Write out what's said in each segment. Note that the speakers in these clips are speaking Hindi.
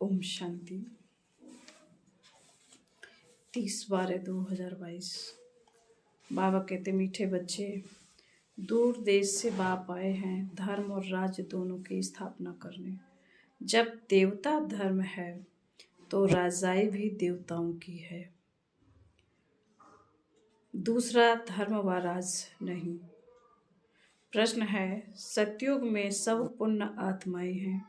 ओम शांति। 30/12/2022। बाबा कहते, मीठे बच्चे, दूर देश से बाप आए हैं धर्म और राज्य दोनों की स्थापना करने। जब देवता धर्म है तो राजाई भी देवताओं की है, दूसरा धर्म व राज नहीं। प्रश्न है, सतयुग में सब पुण्य आत्माएं हैं,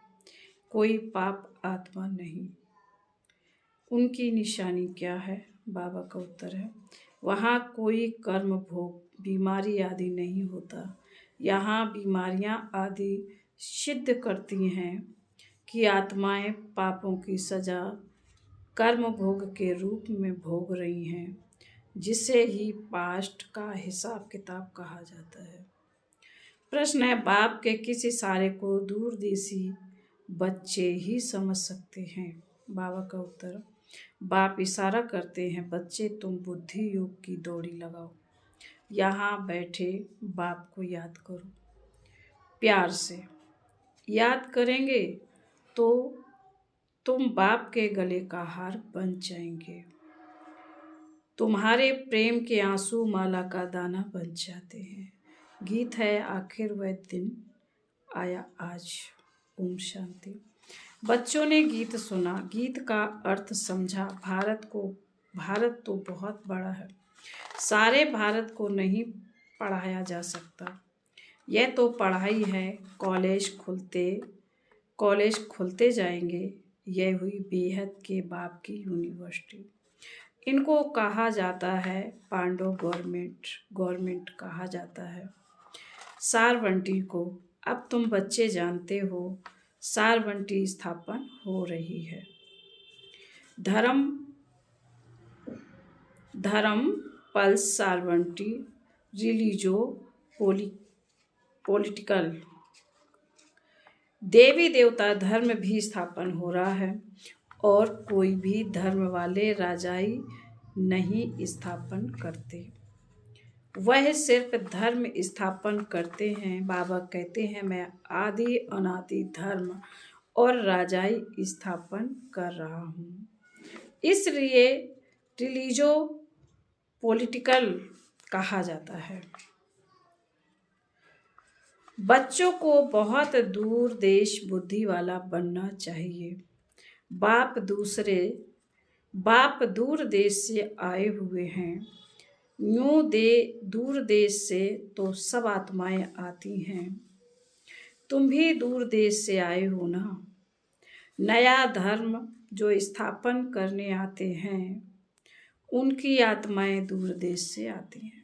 कोई पाप आत्मा नहीं। उनकी निशानी क्या है? बाबा का उत्तर है, वहाँ कोई कर्म भोग बीमारी आदि नहीं होता। यहाँ बीमारियाँ आदि सिद्ध करती हैं कि आत्माएं पापों की सजा कर्म भोग के रूप में भोग रही हैं, जिसे ही पास्ट का हिसाब किताब कहा जाता है। प्रश्न है, बाप के किस इशारे को दूरदेशी बच्चे ही समझ सकते हैं? बाबा का उत्तर, बाप इशारा करते हैं, बच्चे तुम बुद्धि योग की दौड़ी लगाओ, यहाँ बैठे बाप को याद करो। प्यार से याद करेंगे तो तुम बाप के गले का हार बन जाएंगे। तुम्हारे प्रेम के आंसू माला का दाना बन जाते हैं। गीत है, आखिर वह दिन आया आज। ओम शांति। बच्चों ने गीत सुना, गीत का अर्थ समझा। भारत तो बहुत बड़ा है, सारे भारत को नहीं पढ़ाया जा सकता। यह तो पढ़ाई है, कॉलेज खुलते जाएंगे। यह हुई बेहद के बाप की यूनिवर्सिटी। इनको कहा जाता है पांडव गवर्नमेंट कहा जाता है सारवंटी को। अब तुम बच्चे जानते हो, सारवंटी स्थापन हो रही है। धर्म पल्स सारवंटी रिलीजो पॉलिटिकल। देवी देवता धर्म भी स्थापन हो रहा है, और कोई भी धर्म वाले राजाई नहीं स्थापन करते, वह सिर्फ धर्म स्थापन करते हैं। बाबा कहते हैं, मैं आदि अनादि धर्म और राजाई स्थापन कर रहा हूँ, इसलिए रिलीजो पॉलिटिकल कहा जाता है। बच्चों को बहुत दूर देश बुद्धि वाला बनना चाहिए। बाप दूर देश से आए हुए हैं। दूर देश से तो सब आत्माएं आती हैं। तुम भी दूर देश से आए हो ना। नया धर्म जो स्थापन करने आते हैं, उनकी आत्माएं दूर देश से आती हैं।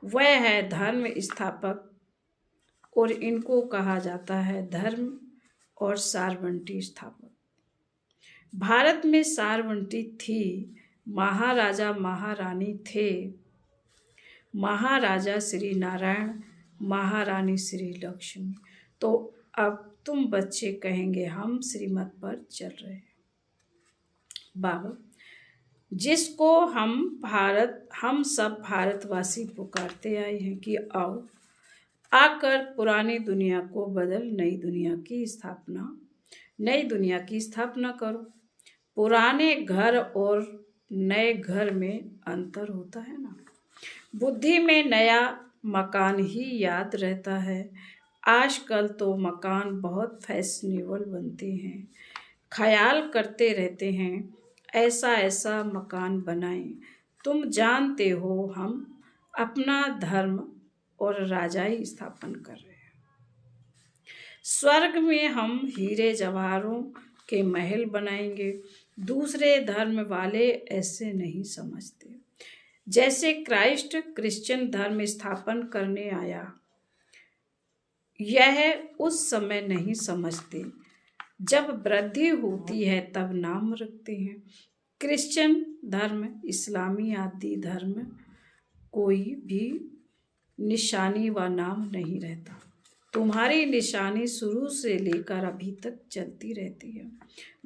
वह है धर्म स्थापक, और इनको कहा जाता है धर्म और सारवंटी स्थापक। भारत में सारवंटी थी, महाराजा महारानी थे। महाराजा श्री नारायण, महारानी श्री लक्ष्मी। तो अब तुम बच्चे कहेंगे, हम श्रीमत पर चल रहे हैं। बाबा, जिसको हम सब भारतवासी पुकारते आए हैं कि आओ, आकर पुरानी दुनिया को बदल नई दुनिया की स्थापना करो। पुराने घर और नए घर में अंतर होता है ना। बुद्धि में नया मकान ही याद रहता है। आजकल तो मकान बहुत फैशनेबल बनते हैं, ख्याल करते रहते हैं ऐसा मकान बनाएं। तुम जानते हो, हम अपना धर्म और राजाई स्थापन कर रहे हैं। स्वर्ग में हम हीरे जवाहरों के महल बनाएंगे। दूसरे धर्म वाले ऐसे नहीं समझते। जैसे क्रिश्चियन धर्म स्थापन करने आया, यह उस समय नहीं समझते। जब वृद्धि होती है तब नाम रखते हैं। क्रिश्चियन धर्म, इस्लामी आदि धर्म, कोई भी निशानी व नाम नहीं रहता। तुम्हारी निशानी शुरू से लेकर अभी तक चलती रहती है।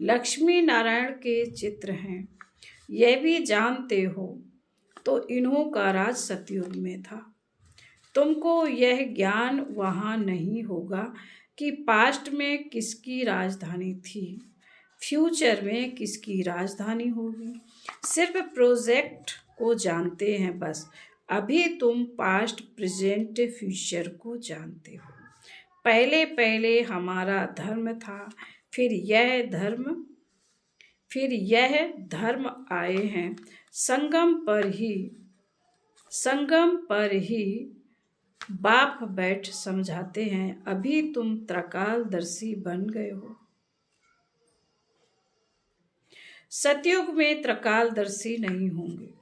लक्ष्मी नारायण के चित्र हैं, यह भी जानते हो। तो इन्हों का राज सतयुग में था, तुमको यह ज्ञान वहाँ नहीं होगा कि पास्ट में किसकी राजधानी थी, फ्यूचर में किसकी राजधानी होगी। सिर्फ प्रोजेक्ट को जानते हैं बस। अभी तुम पास्ट, प्रेजेंट, फ्यूचर को जानते हो। पहले पहले हमारा धर्म था, फिर यह धर्म आए हैं। संगम पर ही बाप बैठ समझाते हैं। अभी तुम त्रकालदर्शी बन गए हो। सतयुग में त्रकालदर्शी नहीं होंगे।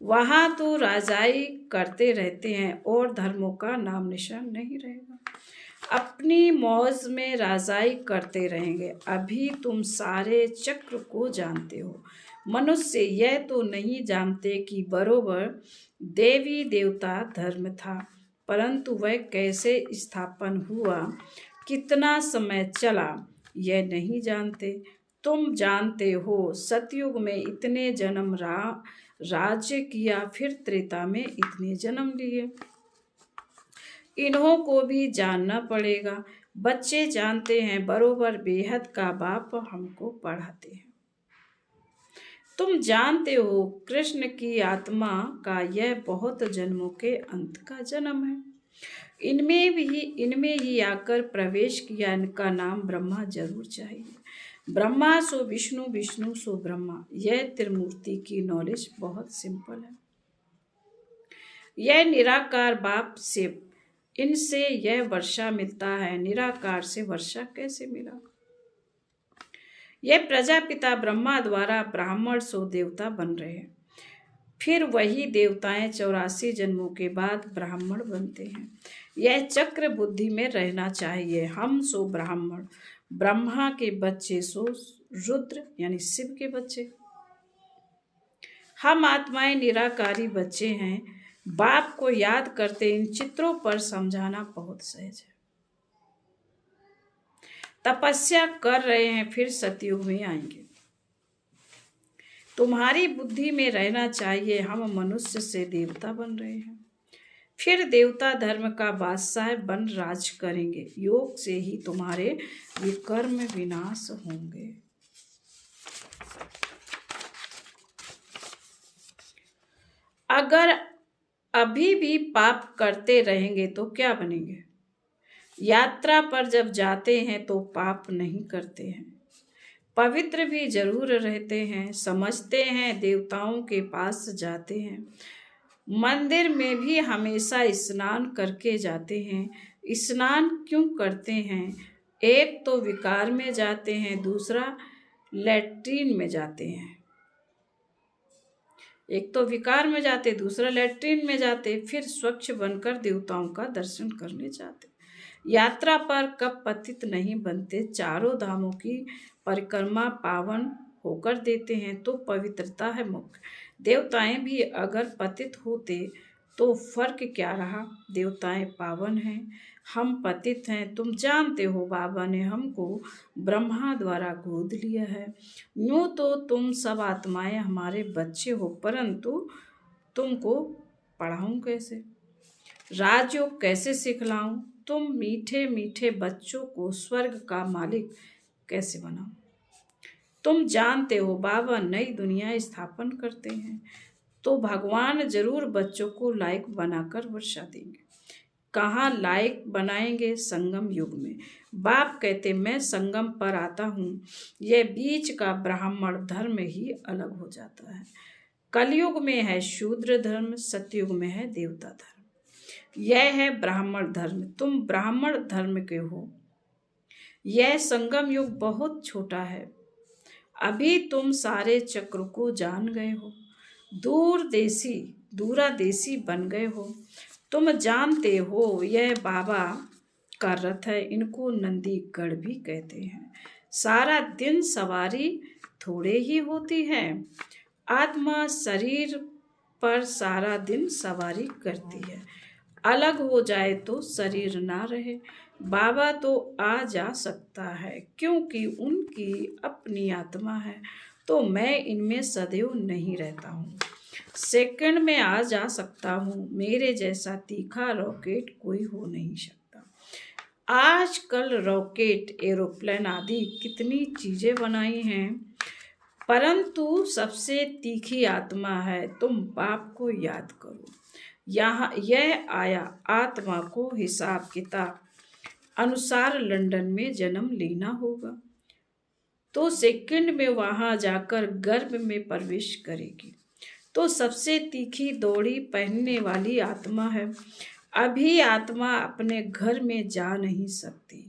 वहां तो राजाई करते रहते हैं और धर्मों का नाम निशान नहीं रहेगा। अपनी मौज में राजाई करते रहेंगे। अभी तुम सारे चक्र को जानते हो। मनुष्य यह तो नहीं जानते कि बरोबर देवी देवता धर्म था, परंतु वह कैसे स्थापन हुआ, कितना समय चला, यह नहीं जानते। तुम जानते हो सतयुग में इतने जन्म राज्य किया, फिर त्रेता में इतने जन्म लिए। इन्हों को भी जानना पड़ेगा। बच्चे जानते हैं बरोबर बेहद का बाप हमको पढ़ाते हैं। तुम जानते हो कृष्ण की आत्मा का यह बहुत जन्मों के अंत का जन्म है। इनमें ही आकर प्रवेश किया। इनका नाम ब्रह्मा जरूर चाहिए। ब्रह्मा सो विष्णु, विष्णु सो ब्रह्मा। यह त्रिमूर्ति की नॉलेज बहुत सिंपल है। यह निराकार बाप से, इनसे यह वर्षा मिलता है। निराकार से वर्षा कैसे मिला? यह प्रजापिता ब्रह्मा द्वारा ब्राह्मण सो देवता बन रहे हैं। फिर वही देवताएं 84 जन्मों के बाद ब्राह्मण बनते हैं। यह चक्र बुद्धि में रहना चाहिए। हम सो ब्राह्मण, ब्रह्मा के बच्चे सो रुद्र यानी शिव के बच्चे। हम आत्माएं निराकारी बच्चे हैं। बाप को याद करते इन चित्रों पर समझाना बहुत सहज है। तपस्या कर रहे हैं, फिर सतयुग में आएंगे। तुम्हारी बुद्धि में रहना चाहिए हम मनुष्य से देवता बन रहे हैं, फिर देवता धर्म का बादशाह बन राज करेंगे। योग से ही तुम्हारे विकर्म विनाश होंगे। अगर अभी भी पाप करते रहेंगे तो क्या बनेंगे? यात्रा पर जब जाते हैं तो पाप नहीं करते हैं, पवित्र भी जरूर रहते हैं। समझते हैं देवताओं के पास जाते हैं। मंदिर में भी हमेशा स्नान करके जाते हैं। स्नान क्यों करते हैं? एक तो विकार में जाते हैं, दूसरा लैट्रीन में जाते हैं। एक तो विकार में जाते, दूसरा लैट्रीन में जाते, फिर स्वच्छ बनकर देवताओं का दर्शन करने जाते। यात्रा पर कब पतित नहीं बनते। चारों धामों की परिक्रमा पावन होकर देते हैं तो पवित्रता है मुख्य। देवताएं भी अगर पतित होते तो फर्क क्या रहा? देवताएं पावन हैं, हम पतित हैं। तुम जानते हो बाबा ने हमको ब्रह्मा द्वारा गोद लिया है। यूँ तो तुम सब आत्माएं हमारे बच्चे हो, परंतु तुमको पढ़ाऊं कैसे, राजयोग कैसे सिखलाऊं? तुम मीठे मीठे बच्चों को स्वर्ग का मालिक कैसे बनाऊं? तुम जानते हो बाबा नई दुनिया स्थापन करते हैं तो भगवान जरूर बच्चों को लायक बनाकर वर्षा देंगे। कहाँ लायक बनाएंगे? संगम युग में। बाप कहते मैं संगम पर आता हूँ। यह बीच का ब्राह्मण धर्म ही अलग हो जाता है। कलयुग में है शूद्र धर्म, सतयुग में है देवता धर्म। यह है ब्राह्मण धर्म। तुम ब्राह्मण धर्म के हो। यह संगम युग बहुत छोटा है। अभी तुम सारे चक्र को जान गए हो। दूरादेशी बन गए हो। तुम जानते हो यह बाबा का रथ है। इनको नंदीगढ़ भी कहते हैं। सारा दिन सवारी थोड़े ही होती है। आत्मा शरीर पर सारा दिन सवारी करती है। अलग हो जाए तो शरीर ना रहे। बाबा तो आ जा सकता है क्योंकि उनकी अपनी आत्मा है, तो मैं इनमें सदैव नहीं रहता हूँ। सेकंड में आ जा सकता हूँ, मेरे जैसा तीखा रॉकेट कोई हो नहीं सकता। आजकल रॉकेट, एरोप्लेन आदि कितनी चीजें बनाई हैं, परंतु सबसे तीखी आत्मा है। तुम बाप को याद करो। यहाँ यह आया आत्मा को हिसाब किताब अनुसार लंदन में जन्म लेना होगा, तो सेकंड में वहां जाकर गर्भ में प्रवेश करेगी। तो सबसे तीखी दौड़ी पहनने वाली आत्मा है। अभी आत्मा अपने घर में जा नहीं सकती,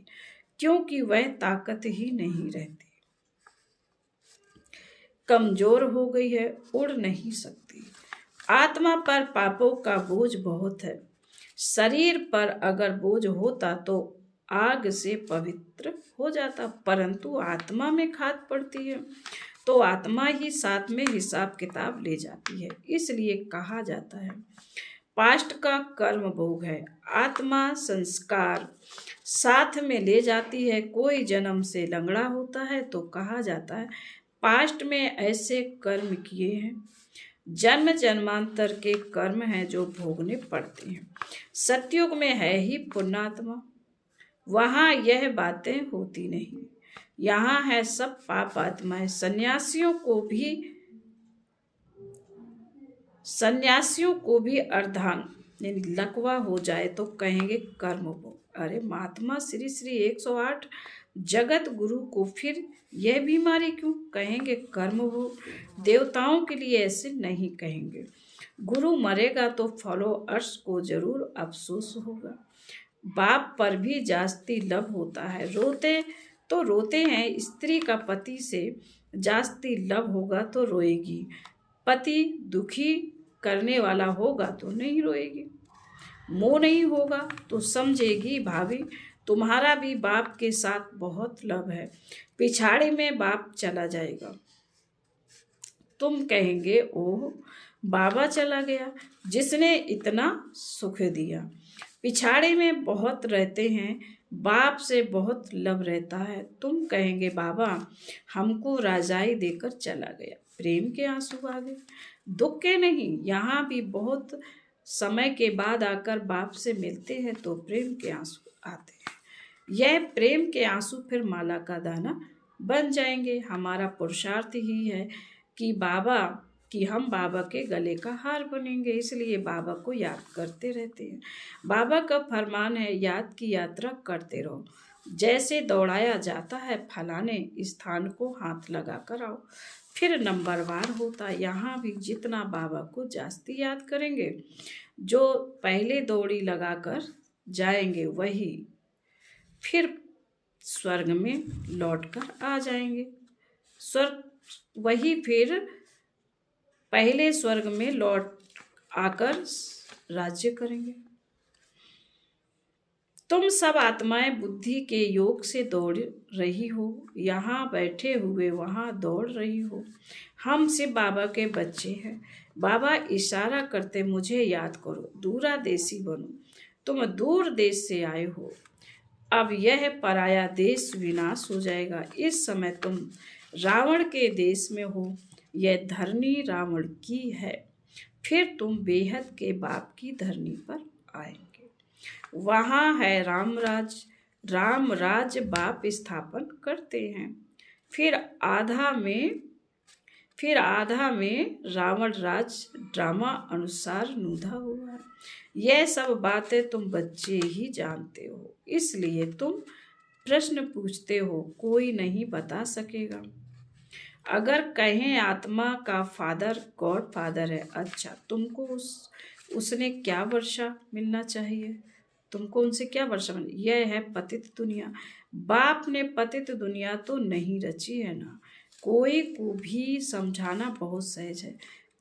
क्योंकि वह ताकत ही नहीं रहती, कमजोर हो गई है, उड़ नहीं सकती। आत्मा पर पापों का बोझ बहुत है। शरीर पर अगर बोझ होता तो आग से पवित्र हो जाता, परंतु आत्मा में खाद पड़ती है, तो आत्मा ही साथ में हिसाब किताब ले जाती है। इसलिए कहा जाता है पास्ट का कर्म भोग है, आत्मा संस्कार साथ में ले जाती है। कोई जन्म से लंगड़ा होता है तो कहा जाता है पास्ट में ऐसे कर्म किए हैं, जन्म जन्मांतर के कर्म हैं जो भोगने पड़ते हैं। सतयुग में है ही पुण्यात्मा, वहां यह बातें होती नहीं। यहाँ है सब पाप आत्माएं। सन्यासियों को भी अर्धांग यानी लकवा हो जाए तो कहेंगे कर्म भोग। अरे महात्मा श्री श्री 108 जगत गुरु को फिर यह बीमारी क्यों, कहेंगे कर्म भोग। देवताओं के लिए ऐसे नहीं कहेंगे। गुरु मरेगा तो फॉलोअर्स को जरूर अफसोस होगा। बाप पर भी जास्ती लब होता है। रोते हैं, स्त्री का पति से जास्ती लब होगा तो रोएगी। पति दुखी करने वाला होगा तो नहीं रोएगी। मोह नहीं होगा तो समझेगी भाभी तुम्हारा भी बाप के साथ बहुत लब है, पिछाड़ी में बाप चला जाएगा। तुम कहेंगे ओह बाबा चला गया जिसने इतना सुख दिया। पिछाड़े में बहुत रहते हैं, बाप से बहुत लब रहता है। तुम कहेंगे बाबा हमको राजाई देकर चला गया। प्रेम के आंसू आ गए, दुख के नहीं। यहाँ भी बहुत समय के बाद आकर बाप से मिलते हैं तो प्रेम के आंसू आते हैं। यह प्रेम के आंसू फिर माला का दाना बन जाएंगे। हमारा पुरुषार्थ ही है कि हम बाबा के गले का हार बनेंगे, इसलिए बाबा को याद करते रहते हैं। बाबा का फरमान है याद की यात्रा करते रहो। जैसे दौड़ाया जाता है फलाने स्थान को हाथ लगा कर आओ, फिर नंबरवार होता है। यहाँ भी जितना बाबा को जास्ती याद करेंगे, जो पहले दौड़ी लगाकर जाएंगे वही फिर स्वर्ग में लौटकर आ जाएंगे। स्वर्ग वही फिर पहले स्वर्ग में लौट आकर राज्य करेंगे। तुम सब आत्माएं बुद्धि के योग से दौड़ रही हो, यहाँ बैठे हुए वहाँ दौड़ रही हो। हम सिर्फ बाबा के बच्चे हैं। बाबा इशारा करते मुझे याद करो, दूरा देसी बनो। तुम दूर देश से आए हो, अब यह पराया देश विनाश हो जाएगा। इस समय तुम रावण के देश में हो, यह धरनी रावण की है। फिर तुम बेहद के बाप की धरनी पर आएंगे। वहाँ है राम राज बाप स्थापन करते हैं। फिर आधा में रावण राज ड्रामा अनुसार नूधा हुआ है। यह सब बातें तुम बच्चे ही जानते हो, इसलिए तुम प्रश्न पूछते हो, कोई नहीं बता सकेगा। अगर कहें आत्मा का फादर गॉड फादर है, अच्छा तुमको उसने क्या वर्षा मिलना चाहिए, तुमको उनसे क्या वर्षा मिल, यह है पतित दुनिया। बाप ने पतित दुनिया तो नहीं रची है ना। कोई को भी समझाना बहुत सहज है,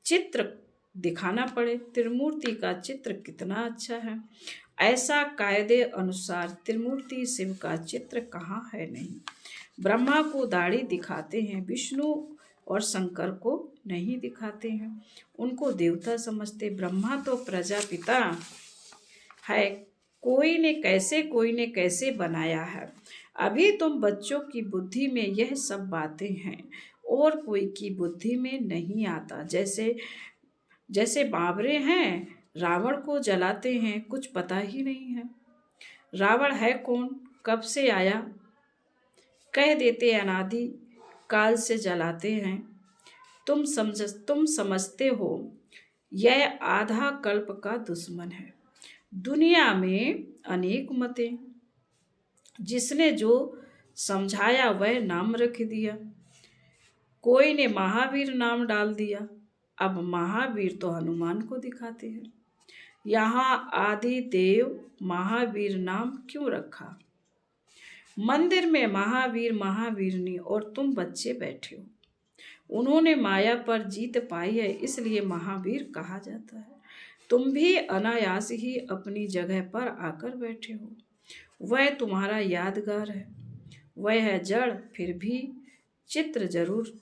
चित्र दिखाना पड़े। त्रिमूर्ति का चित्र कितना अच्छा है, ऐसा कायदे अनुसार त्रिमूर्ति शिव का चित्र कहाँ है नहीं। ब्रह्मा को दाढ़ी दिखाते हैं, विष्णु और शंकर को नहीं दिखाते हैं, उनको देवता समझते। ब्रह्मा तो प्रजापिता है, कोई ने कैसे बनाया है। अभी तुम बच्चों की बुद्धि में यह सब बातें हैं और कोई की बुद्धि में नहीं आता। जैसे जैसे बावरे हैं, रावण को जलाते हैं, कुछ पता ही नहीं है। रावण है कौन, कब से आया, कह देते अनादि काल से जलाते हैं। तुम समझते हो यह आधा कल्प का दुश्मन है। दुनिया में अनेक मतें, जिसने जो समझाया वह नाम रख दिया। कोई ने महावीर नाम डाल दिया, अब महावीर तो हनुमान को दिखाते हैं। यहाँ आदि देव महावीर नाम क्यों रखा। मंदिर में महावीर महावीरनी और तुम बच्चे बैठे हो। उन्होंने माया पर जीत पाई है, इसलिए महावीर कहा जाता है। तुम भी अनायास ही अपनी जगह पर आकर बैठे हो। वह तुम्हारा यादगार है, वह है जड़, फिर भी चित्र जरूर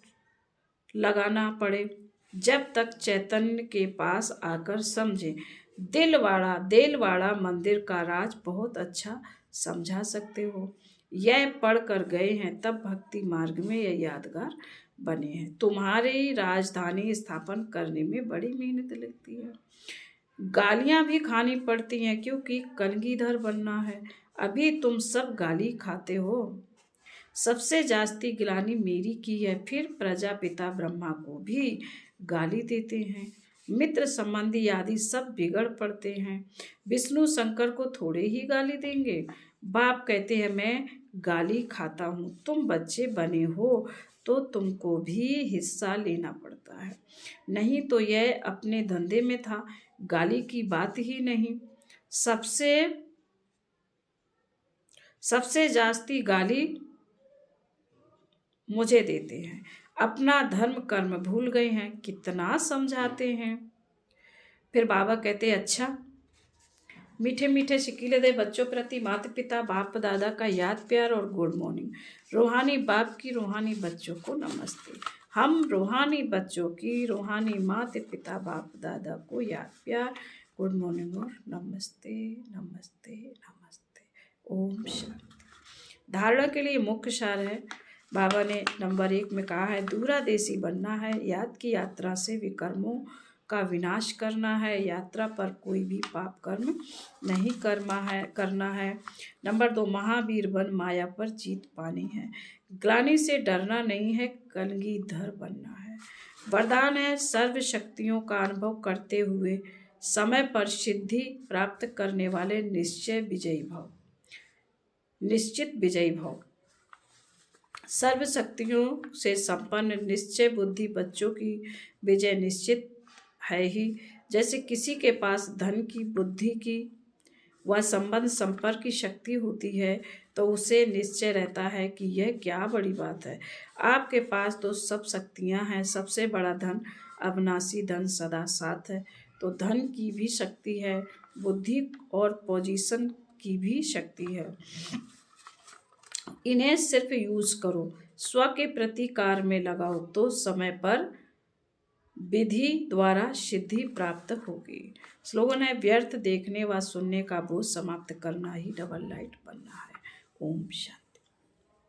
लगाना पड़े। जब तक चैतन्य के पास आकर समझे। देलवाड़ा मंदिर का राज बहुत अच्छा समझा सकते हो। यह पढ़ कर गए हैं, तब भक्ति मार्ग में यह यादगार बने हैं। तुम्हारी राजधानी स्थापन करने में बड़ी मेहनत लगती है, गालियां भी खानी पड़ती हैं, क्योंकि कलगीधर बनना है। अभी तुम सब गाली खाते हो। सबसे जास्ती गिलानी मेरी की है, फिर प्रजापिता ब्रह्मा को भी गाली देते हैं। मित्र संबंधी आदि सब बिगड़ पड़ते हैं। विष्णु शंकर को थोड़े ही गाली देंगे। बाप कहते हैं मैं गाली खाता हूँ। तुम बच्चे बने हो तो तुमको भी हिस्सा लेना पड़ता है, नहीं तो यह अपने धंधे में था, गाली की बात ही नहीं। सबसे जास्ती गाली मुझे देते हैं। अपना धर्म कर्म भूल गए हैं, कितना समझाते हैं। फिर बाबा कहते हैं अच्छा, मीठे मीठे शिकीले दे बच्चों प्रति माता पिता बाप दादा का याद प्यार और गुड मॉर्निंग। रूहानी बाप की रूहानी बच्चों को नमस्ते। हम रूहानी बच्चों की रूहानी माता पिता बाप दादा को याद प्यार, गुड मॉर्निंग और नमस्ते नमस्ते नमस्ते। ओम शांति। धारणा के लिए मुख्य सार है, बाबा ने नंबर 1 में कहा है दूरादेशी बनना है, याद की यात्रा से विकर्मों का विनाश करना है, यात्रा पर कोई भी पाप कर्म नहीं करना है। नंबर 2 महावीर बन माया पर जीत पानी है, ग्लानि से डरना नहीं है, कलगीधर बनना है। वरदान है सर्व शक्तियों का अनुभव करते हुए समय पर सिद्धि प्राप्त करने वाले निश्चित विजयी भव। सर्व शक्तियों से संपन्न निश्चय बुद्धि बच्चों की विजय निश्चित है ही। जैसे किसी के पास धन की, बुद्धि की व संबंध संपर्क की शक्ति होती है, तो उसे निश्चय रहता है कि यह क्या बड़ी बात है। आपके पास तो सब शक्तियां हैं, सबसे बड़ा धन अविनाशी धन सदा साथ है। तो धन की भी शक्ति है, बुद्धि और पोजीशन की भी शक्ति है। इन्हें सिर्फ यूज करो, स्व के प्रति कार्य में लगाओ, तो समय पर विधि द्वारा सिद्धि प्राप्त होगी। स्लोगन है व्यर्थ देखने व सुनने का बोझ समाप्त करना ही डबल लाइट बनना है। ओम शांति।